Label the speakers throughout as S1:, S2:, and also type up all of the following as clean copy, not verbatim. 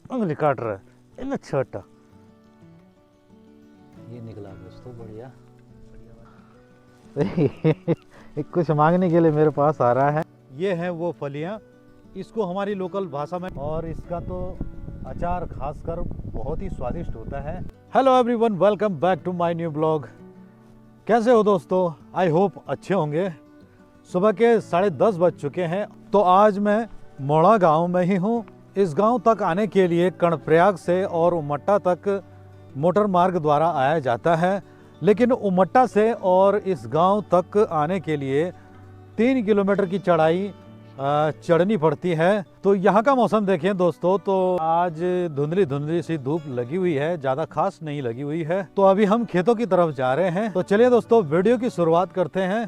S1: उंगली काट रहा है इतना छोटा। ये निकला दोस्तों बढ़िया। कुछ मांगने के लिए मेरे पास आ रहा है। ये है वो फलियां, इसको हमारी लोकल भाषा में, और इसका तो अचार खासकर बहुत ही स्वादिष्ट होता है। Hello everyone, welcome back to my new blog. कैसे हो दोस्तों? आई होप अच्छे होंगे। सुबह के 10:30 बज चुके हैं। तो आज मैं मोड़ा गांव में ही हूँ। इस गांव तक आने के लिए कर्णप्रयाग से और उमट्टा तक मोटर मार्ग द्वारा आया जाता है, लेकिन उमट्टा से और इस गांव तक आने के लिए 3 किलोमीटर की चढ़ाई चढ़नी पड़ती है। तो यहाँ का मौसम देखें दोस्तों, तो आज धुंधली धुंधली सी धूप लगी हुई है, ज़्यादा खास नहीं लगी हुई है। तो अभी हम खेतों की तरफ जा रहे हैं। तो चलिए दोस्तों, वीडियो की शुरुआत करते हैं।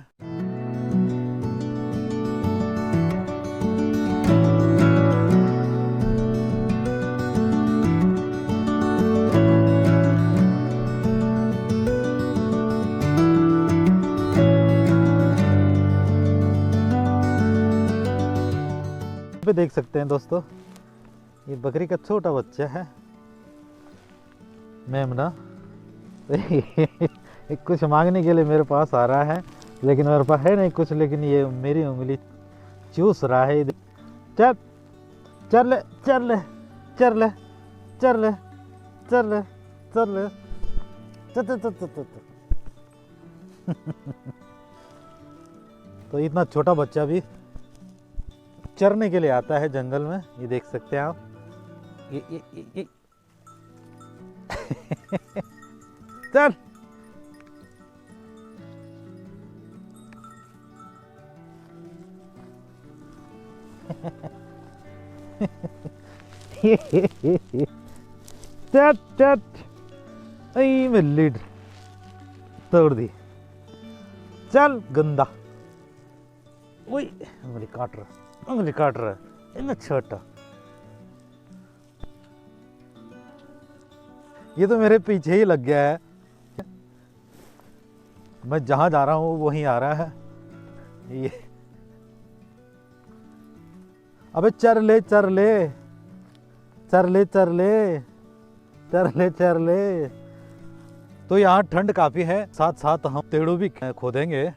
S1: पे देख सकते हैं दोस्तों, ये बकरी का छोटा बच्चा है मेमना। कुछ मांगने के लिए मेरे पास आ रहा है, लेकिन मेरे पास है नहीं कुछ, लेकिन ये मेरी उंगली चूस रहा है। चल चल ले चल ले चल ले चल ले चल ले चल ले चल चल चल चल। तो इतना छोटा बच्चा भी चरने के लिए आता है जंगल में। ये देख सकते हैं आप। ये। चल। चट चट। मैं लीड तोड़ दी। चल गंदा। वही उंगली काट रहा है इतना छोटा। ये तो मेरे पीछे ही लग गया है। मैं जहां जा रहा हूं वहीं आ रहा है ये। अबे चर ले चर ले चर ले चर ले चर ले चर ले। तो यहाँ ठंड काफी है, साथ साथ हम पेड़ों भी खोदेंगे।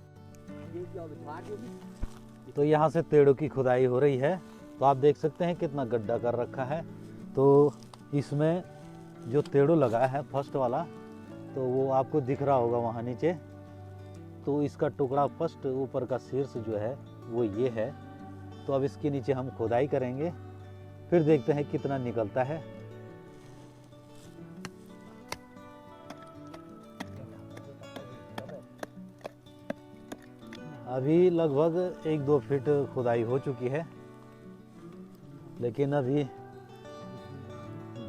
S1: तो यहाँ से पेड़ों की खुदाई हो रही है। तो आप देख सकते हैं कितना गड्ढा कर रखा है। तो इसमें जो तेड़ो लगा है फर्स्ट वाला, तो वो आपको दिख रहा होगा वहाँ नीचे। तो इसका टुकड़ा फर्स्ट ऊपर का शीर्ष जो है वो ये है। तो अब इसके नीचे हम खुदाई करेंगे, फिर देखते हैं कितना निकलता है। अभी लगभग 1-2 फीट खुदाई हो चुकी है, लेकिन अभी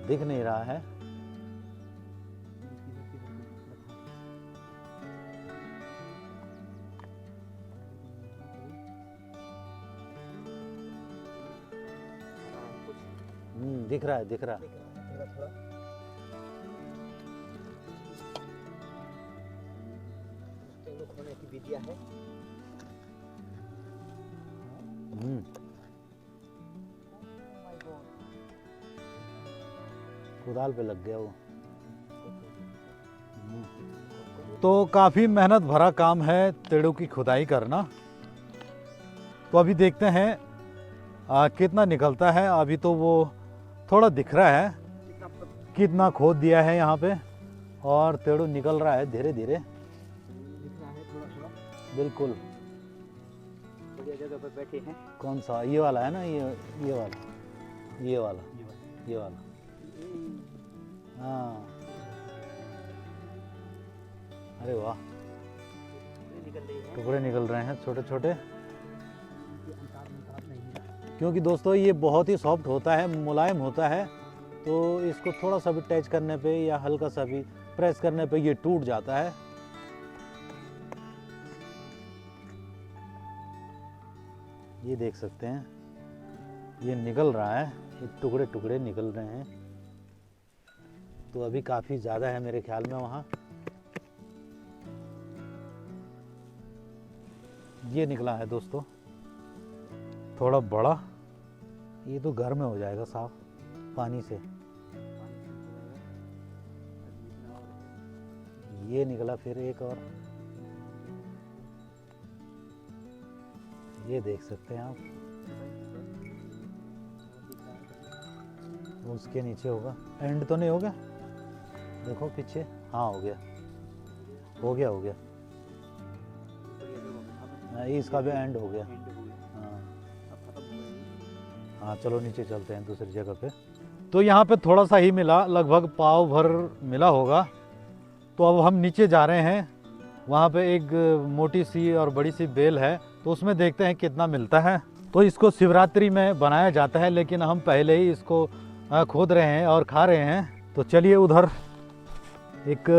S1: दिख नहीं रहा है। दिख रहा है। कुदाल पे लग गया वो। तो काफी मेहनत भरा काम है पेड़ों की खुदाई करना। तो अभी देखते हैं कितना निकलता है। अभी तो वो थोड़ा दिख रहा है कितना खोद दिया है यहाँ पे, और पेड़ों निकल रहा है धीरे धीरे। बिल्कुल बढ़िया जगह पे बैठे हैं। कौन सा? ये वाला है ना, ये वाला। हाँ, अरे वाह, टुकड़े निकल रहे हैं छोटे छोटे। क्योंकि दोस्तों ये बहुत ही सॉफ्ट होता है, मुलायम होता है। तो इसको थोड़ा सा भी टच करने पे या हल्का सा भी प्रेस करने पे ये टूट जाता है। ये देख सकते हैं, ये निकल रहा है, ये टुकड़े टुकड़े निकल रहे हैं। तो अभी काफ़ी ज़्यादा है मेरे ख्याल में वहाँ। ये निकला है दोस्तों थोड़ा बड़ा। ये तो घर में हो जाएगा साफ पानी से। ये निकला फिर एक और, ये देख सकते हैं आप, उसके नीचे होगा। एंड तो नहीं हो गया, देखो पीछे, हाँ हो गया हो गया हो गया, इसका भी एंड हो गया। हाँ चलो नीचे चलते हैं दूसरी जगह पे। तो यहाँ पे थोड़ा सा ही मिला, लगभग पाव भर मिला होगा। तो अब हम नीचे जा रहे हैं, वहाँ पे एक मोटी सी और बड़ी सी बेल है, तो उसमें देखते हैं कितना मिलता है। तो इसको शिवरात्रि में बनाया जाता है, लेकिन हम पहले ही इसको खोद रहे हैं और खा रहे हैं। तो चलिए, उधर एक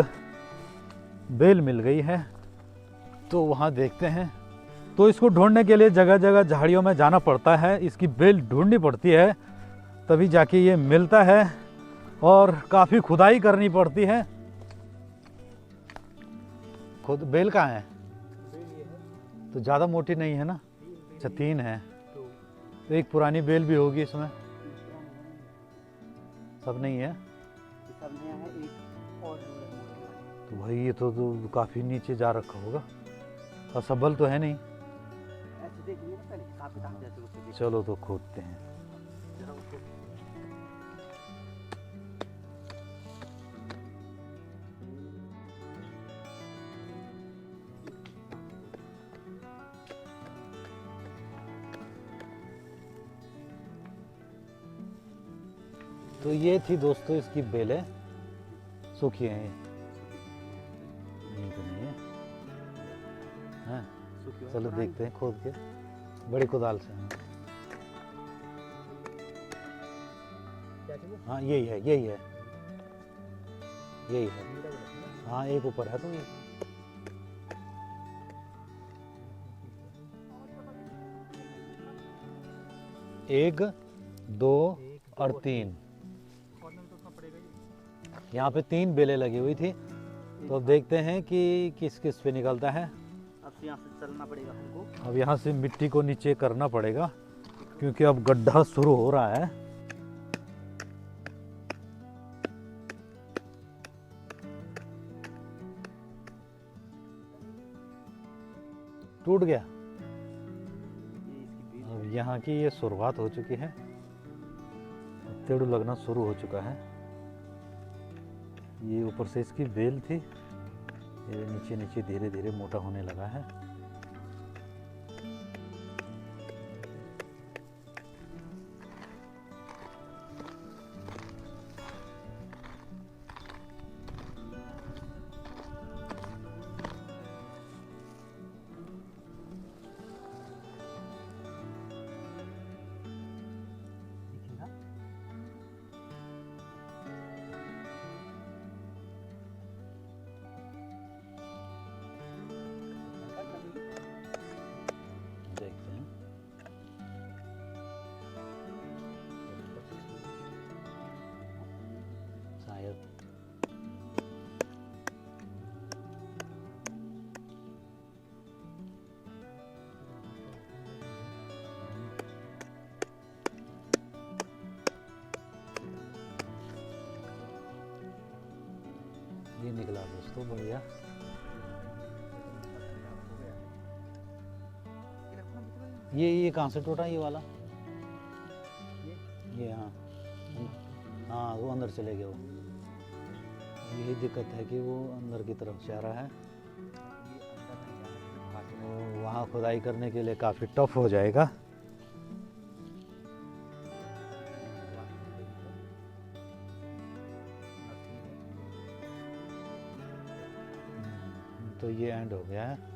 S1: बेल मिल गई है, तो वहाँ देखते हैं। तो इसको ढूंढने के लिए जगह जगह झाड़ियों में जाना पड़ता है, इसकी बेल ढूंढनी पड़ती है, तभी जाके ये मिलता है, और काफ़ी खुदाई करनी पड़ती है। खुद बेल कहाँ है? तो ज़्यादा मोटी नहीं है ना? अच्छा 3 है, तो एक पुरानी बेल भी होगी इसमें, सब नहीं है। तो भाई ये तो काफ़ी नीचे जा रखा होगा, और सबल तो है नहीं। चलो तो खोदते हैं। तो ये थी दोस्तों इसकी बेलें, सूखी हैं ये, नहीं तो नहीं है, हाँ चलो देखते हैं खोद के, बड़ी कुदाल से। हाँ यही है यही है यही है, हाँ एक ऊपर है। तो ये 1 2 और 3, यहाँ पे 3 बेलें लगी हुई थी। तो अब देखते हैं कि किस किस पे निकलता है।
S2: अब यहाँ से चलना पड़ेगा हमको,
S1: अब यहाँ से मिट्टी को नीचे करना पड़ेगा, क्योंकि अब गड्ढा शुरू हो रहा है। टूट गया। अब यहाँ की ये शुरुआत हो चुकी है, तेड़ू लगना शुरू हो चुका है। ये ऊपर से इसकी बेल थी, ये नीचे नीचे धीरे धीरे मोटा होने लगा है। देखते हैं। शायद ये निकला दोस्तों, बढ़िया। ये कहाँ से टूटा ये वाला? ये हाँ हाँ, वो अंदर चले गया। वो यही दिक्कत है कि वो अंदर की तरफ जा रहा है, तो वहाँ खुदाई करने के लिए काफ़ी टफ हो जाएगा। तो ये एंड हो गया है।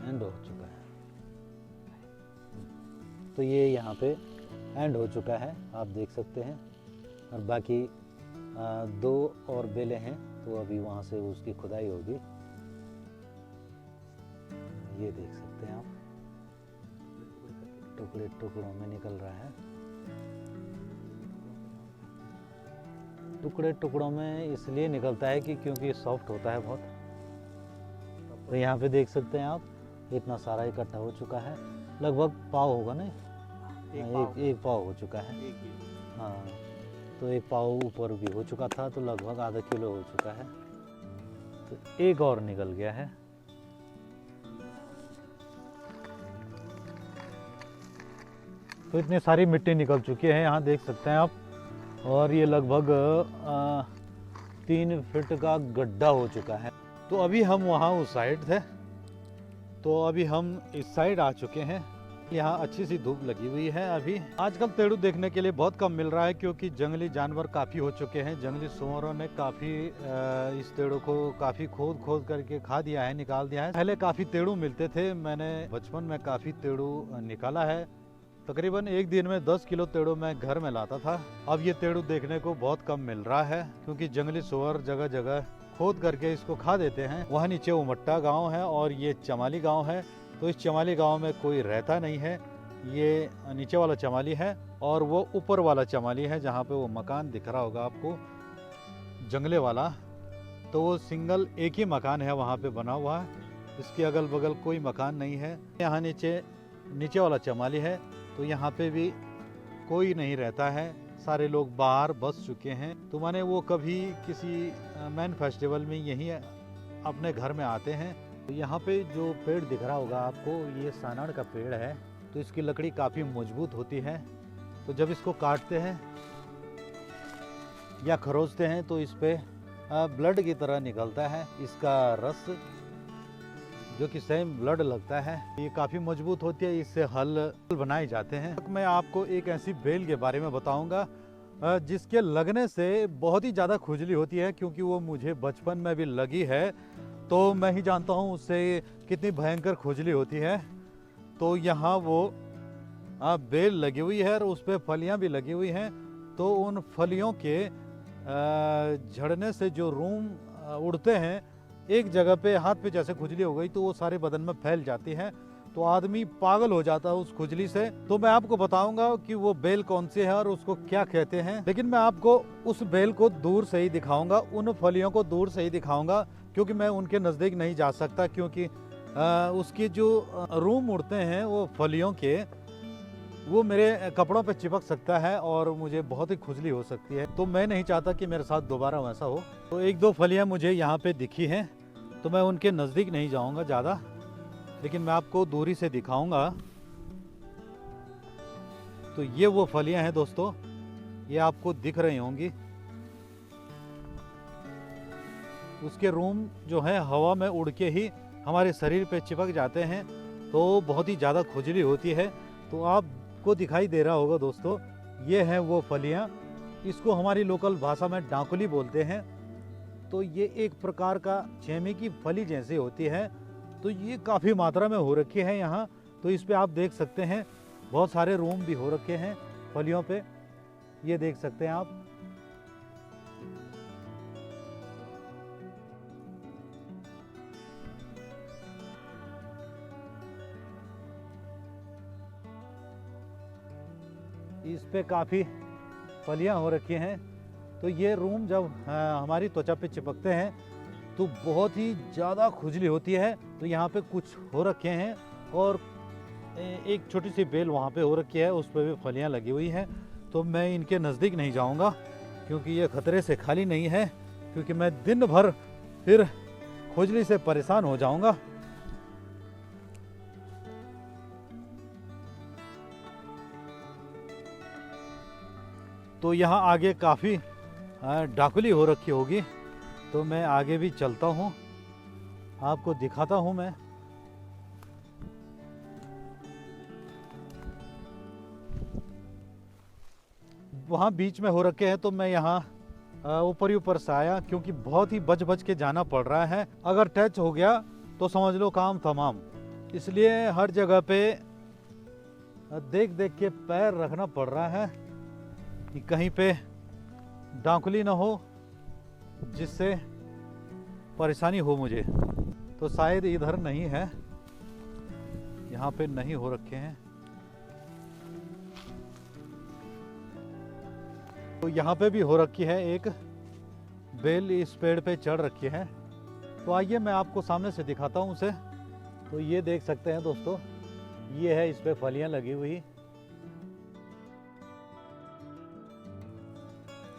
S1: एंड हो चुका है। तो ये यहाँ पे एंड हो चुका है, आप देख सकते हैं। और बाकी 2 और बेलें हैं, तो अभी वहाँ से उसकी खुदाई होगी, ये देख सकते हैं आप। टुकड़े टुकड़ों में निकल रहा है। टुकड़े टुकड़ों में इसलिए निकलता है कि क्योंकि सॉफ्ट होता है बहुत। तो यहाँ पे देख सकते हैं आप, इतना सारा इकट्ठा हो चुका है। लगभग पाव होगा ना, एक पाव हो चुका है। हाँ, तो एक पाव ऊपर भी हो चुका था, तो लगभग आधा किलो हो चुका है। तो एक और निकल गया है। तो इतनी सारी मिट्टी निकल चुकी है, यहाँ देख सकते हैं आप। और ये लगभग 3 फीट का गड्ढा हो चुका है। तो अभी हम वहाँ उस साइड थे, तो अभी हम इस साइड आ चुके हैं। यहाँ अच्छी सी धूप लगी हुई है। अभी आजकल तेड़ू देखने के लिए बहुत कम मिल रहा है, क्योंकि जंगली जानवर काफ़ी हो चुके हैं। जंगली सुअरों ने काफ़ी इस तेड़ू को काफ़ी खोद करके खा दिया है, निकाल दिया है। पहले काफ़ी तेड़ू मिलते थे, मैंने बचपन में काफ़ी तेड़ू निकाला है। तकरीबन एक दिन में 10 किलो तेड़ू मैं घर में लाता था। अब ये तेड़ू देखने को बहुत कम मिल रहा है, क्योंकि जंगली सुअर जगह जगह खोद करके इसको खा देते हैं। वहाँ नीचे उमट्टा गांव है और ये चमाली गांव है। तो इस चमाली गांव में कोई रहता नहीं है। ये नीचे वाला चमाली है और वो ऊपर वाला चमाली है, जहाँ पे वो मकान दिख रहा होगा आपको, जंगले वाला। तो वो सिंगल एक ही मकान है वहाँ पे बना हुआ है। इसके अगल बगल कोई मकान नहीं है। यहाँ नीचे वाला चमाली है, तो यहाँ पे भी कोई नहीं रहता है। सारे लोग बाहर बस चुके हैं। तो माने वो कभी किसी मैन फेस्टिवल में यहीं अपने घर में आते हैं। तो यहाँ पे जो पेड़ दिख रहा होगा आपको, ये सानाड़ का पेड़ है। तो इसकी लकड़ी काफ़ी मजबूत होती है। तो जब इसको काटते हैं या खरोचते हैं तो इस पे ब्लड की तरह निकलता है इसका रस, जो कि सेम ब्लड लगता है। ये काफ़ी मजबूत होती है, इससे हल बनाए जाते हैं। मैं आपको एक ऐसी बेल के बारे में बताऊंगा जिसके लगने से बहुत ही ज़्यादा खुजली होती है, क्योंकि वो मुझे बचपन में भी लगी है। तो मैं ही जानता हूँ उससे कितनी भयंकर खुजली होती है। तो यहाँ वो बेल लगी हुई है और उस पर फलियाँ भी लगी हुई हैं। तो उन फलियों के झड़ने से जो रूम उड़ते हैं, एक जगह पे हाथ पे जैसे खुजली हो गई तो वो सारे बदन में फैल जाती है। तो आदमी पागल हो जाता है उस खुजली से। तो मैं आपको बताऊंगा कि वो बेल कौन सी है और उसको क्या कहते हैं। लेकिन मैं आपको उस बेल को दूर से ही दिखाऊंगा, उन फलियों को दूर से ही दिखाऊंगा, क्योंकि मैं उनके नज़दीक नहीं जा सकता, क्योंकि उसके जो रूम उड़ते हैं वो फलियों के, वो मेरे कपड़ों पे चिपक सकता है और मुझे बहुत ही खुजली हो सकती है। तो मैं नहीं चाहता कि मेरे साथ दोबारा वैसा हो। तो 1-2 फलियां मुझे यहाँ पे दिखी हैं, तो मैं उनके नज़दीक नहीं जाऊँगा ज़्यादा, लेकिन मैं आपको दूरी से दिखाऊँगा। तो ये वो फलियां हैं दोस्तों, ये आपको दिख रही होंगी। उसके रूम जो है हवा में उड़ के ही हमारे शरीर पे चिपक जाते हैं, तो बहुत ही ज़्यादा खुजली होती है। तो आपको दिखाई दे रहा होगा दोस्तों, ये हैं वो फलियां। इसको हमारी लोकल भाषा में डाकुली बोलते हैं। तो ये एक प्रकार का छेमी की फली जैसी होती है। तो ये काफ़ी मात्रा में हो रखी है यहाँ। तो इस पे आप देख सकते हैं बहुत सारे रूम भी हो रखे हैं फलियों पे, ये देख सकते हैं आप। इस पे काफ़ी फलियां हो रखी हैं। तो ये रूम जब हमारी त्वचा पे चिपकते हैं तो बहुत ही ज़्यादा खुजली होती है। तो यहाँ पे कुछ हो रखे हैं और एक छोटी सी बेल वहाँ पे हो रखी है, उस पर भी फलियाँ लगी हुई हैं। तो मैं इनके नज़दीक नहीं जाऊँगा, क्योंकि ये खतरे से खाली नहीं है, क्योंकि मैं दिन भर फिर खुजली से परेशान हो जाऊँगा। तो यहाँ आगे काफ़ी डाकुली हो रखी होगी। तो मैं आगे भी चलता हूँ, आपको दिखाता हूँ मैं। वहाँ बीच में हो रखे हैं, तो मैं यहाँ ऊपर ही ऊपर से आया, क्योंकि बहुत ही बच बच के जाना पड़ रहा है। अगर टच हो गया तो समझ लो काम तमाम। इसलिए हर जगह पे देख देख के पैर रखना पड़ रहा है कि कहीं पे डाकुली ना हो, जिससे परेशानी हो मुझे। तो शायद इधर नहीं है, यहाँ पे नहीं हो रखे हैं। तो यहाँ पे भी हो रखी है एक बेल, इस पेड़ पे चढ़ रखी है। तो आइए मैं आपको सामने से दिखाता हूँ उसे। तो ये देख सकते हैं दोस्तों, ये है इस पे फलियां लगी हुई,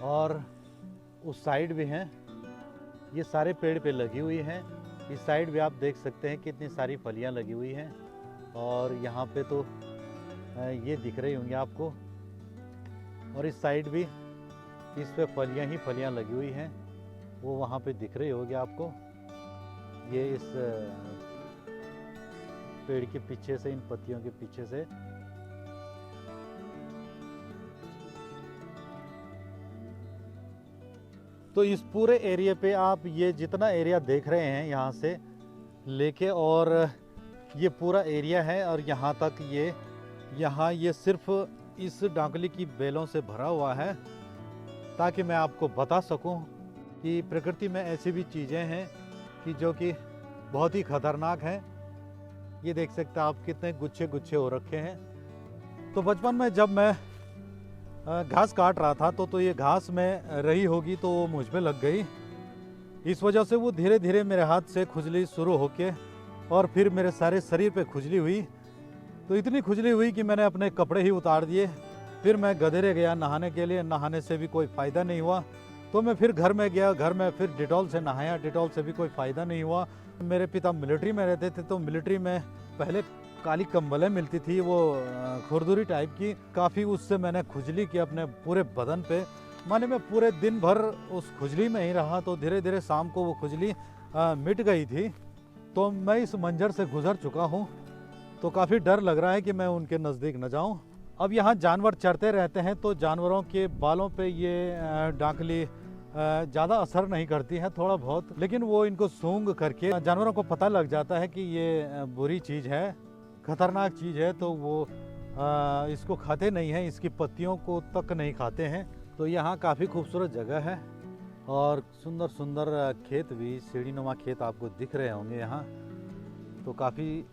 S1: और उस साइड भी हैं, ये सारे पेड़ पे लगी हुई हैं। इस साइड भी आप देख सकते हैं कितनी सारी फलियां लगी हुई हैं, और यहाँ पे तो ये दिख रही होंगी आपको, और इस साइड भी इस पे फलियां ही फलियां लगी हुई हैं, वो वहाँ पे दिख रही होगी आपको। ये इस पेड़ के पीछे से, इन पत्तियों के पीछे से तो इस पूरे एरिया पे आप ये जितना एरिया देख रहे हैं यहाँ से लेके, और ये पूरा एरिया है, और यहाँ तक ये सिर्फ इस डांकली की बेलों से भरा हुआ है, ताकि मैं आपको बता सकूं कि प्रकृति में ऐसी भी चीज़ें हैं कि जो कि बहुत ही खतरनाक हैं। ये देख सकते हैं आप कितने गुच्छे गुच्छे हो रखे हैं। तो बचपन में जब मैं घास काट रहा था तो ये घास में रही होगी, तो वो मुझ पे लग गई। इस वजह से वो धीरे धीरे मेरे हाथ से खुजली शुरू होके, और फिर मेरे सारे शरीर पे खुजली हुई। तो इतनी खुजली हुई कि मैंने अपने कपड़े ही उतार दिए। फिर मैं गधेरे गया नहाने के लिए, नहाने से भी कोई फ़ायदा नहीं हुआ। तो मैं फिर घर में गया, घर में फिर डिटॉल से नहाया, डिटॉल से भी कोई फ़ायदा नहीं हुआ। मेरे पिता मिलिट्री में रहते थे, तो मिलिट्री में पहले काली कंबलें मिलती थी, वो खुरदुरी टाइप की, काफ़ी उससे मैंने खुजली की अपने पूरे बदन पे। माने मैं पूरे दिन भर उस खुजली में ही रहा, तो धीरे धीरे शाम को वो खुजली मिट गई थी। तो मैं इस मंजर से गुजर चुका हूँ, तो काफ़ी डर लग रहा है कि मैं उनके नज़दीक न जाऊँ। अब यहाँ जानवर चरते रहते हैं, तो जानवरों के बालों पे ये डांकली ज़्यादा असर नहीं करती है, थोड़ा बहुत, लेकिन वो इनको सूंघ करके जानवरों को पता लग जाता है कि ये बुरी चीज़ है, खतरनाक चीज़ है, तो वो इसको खाते नहीं हैं, इसकी पत्तियों को तक नहीं खाते हैं। तो यहाँ काफ़ी खूबसूरत जगह है, और सुंदर सुंदर खेत भी, सीढ़ीनुमा खेत आपको दिख रहे होंगे यहाँ। तो काफ़ी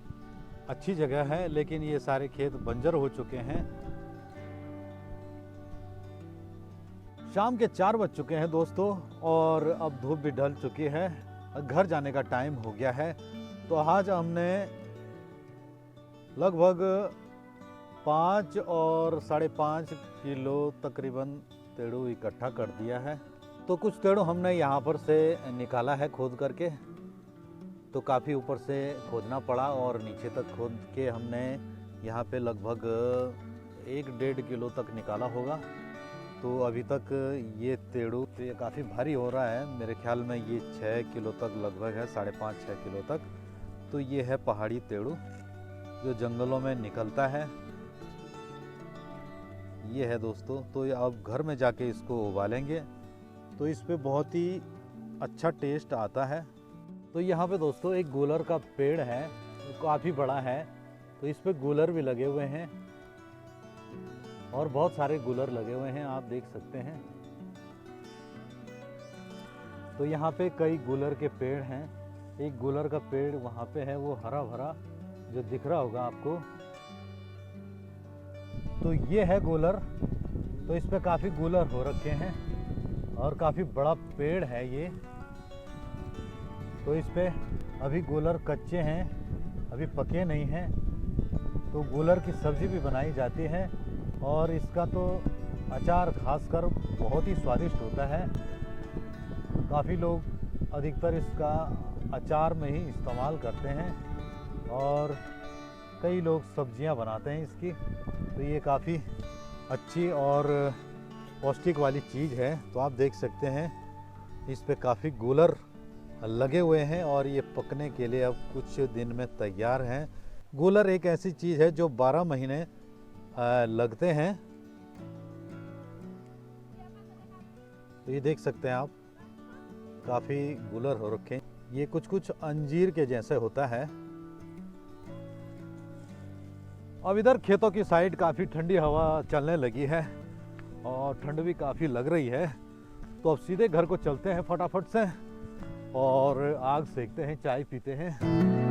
S1: अच्छी जगह है, लेकिन ये सारे खेत बंजर हो चुके हैं। शाम के 4 बज चुके हैं दोस्तों, और अब धूप भी ढल चुकी है, घर जाने का टाइम हो गया है। तो आज हमने लगभग 5 और 5.5 किलो तकरीबन तेड़ू इकट्ठा कर दिया है। तो कुछ तेड़ू हमने यहाँ पर से निकाला है खोद करके, तो काफ़ी ऊपर से खोदना पड़ा, और नीचे तक खोद के हमने यहाँ पे लगभग 1-1.5 किलो तक निकाला होगा। तो अभी तक ये तेड़ू, तो ये काफ़ी भारी हो रहा है, मेरे ख्याल में ये 6 किलो तक लगभग है, 5.5-6 किलो तक। तो ये है पहाड़ी तेड़ू जो जंगलों में निकलता है, ये है दोस्तों। तो ये अब घर में जाके इसको उबालेंगे, तो इस पे बहुत ही अच्छा टेस्ट आता है। तो यहाँ पे दोस्तों एक गूलर का पेड़ है, तो काफ़ी बड़ा है, तो इस पे गूलर भी लगे हुए हैं, और बहुत सारे गूलर लगे हुए हैं, आप देख सकते हैं। तो यहाँ पे कई गूलर के पेड़ हैं, एक गूलर का पेड़ वहाँ पे है, वो हरा भरा जो दिख रहा होगा आपको। तो ये है गूलर, तो इस पे काफ़ी गूलर हो रखे हैं, और काफ़ी बड़ा पेड़ है ये। तो इस पे अभी गूलर कच्चे हैं, अभी पके नहीं हैं। तो गूलर की सब्ज़ी भी बनाई जाती है, और इसका तो अचार खासकर बहुत ही स्वादिष्ट होता है। काफ़ी लोग अधिकतर इसका अचार में ही इस्तेमाल करते हैं, और कई लोग सब्जियां बनाते हैं इसकी। तो ये काफ़ी अच्छी और पौष्टिक वाली चीज़ है। तो आप देख सकते हैं इस पे काफ़ी गूलर लगे हुए हैं, और ये पकने के लिए अब कुछ दिन में तैयार हैं। गूलर एक ऐसी चीज़ है जो 12 महीने लगते हैं। तो ये देख सकते हैं आप, काफ़ी गूलर हो रखे हैं। ये कुछ कुछ अंजीर के जैसे होता है। अब इधर खेतों की साइड काफ़ी ठंडी हवा चलने लगी है, और ठंड भी काफ़ी लग रही है। तो अब सीधे घर को चलते हैं फटाफट से, और आग सेकते हैं, चाय पीते हैं।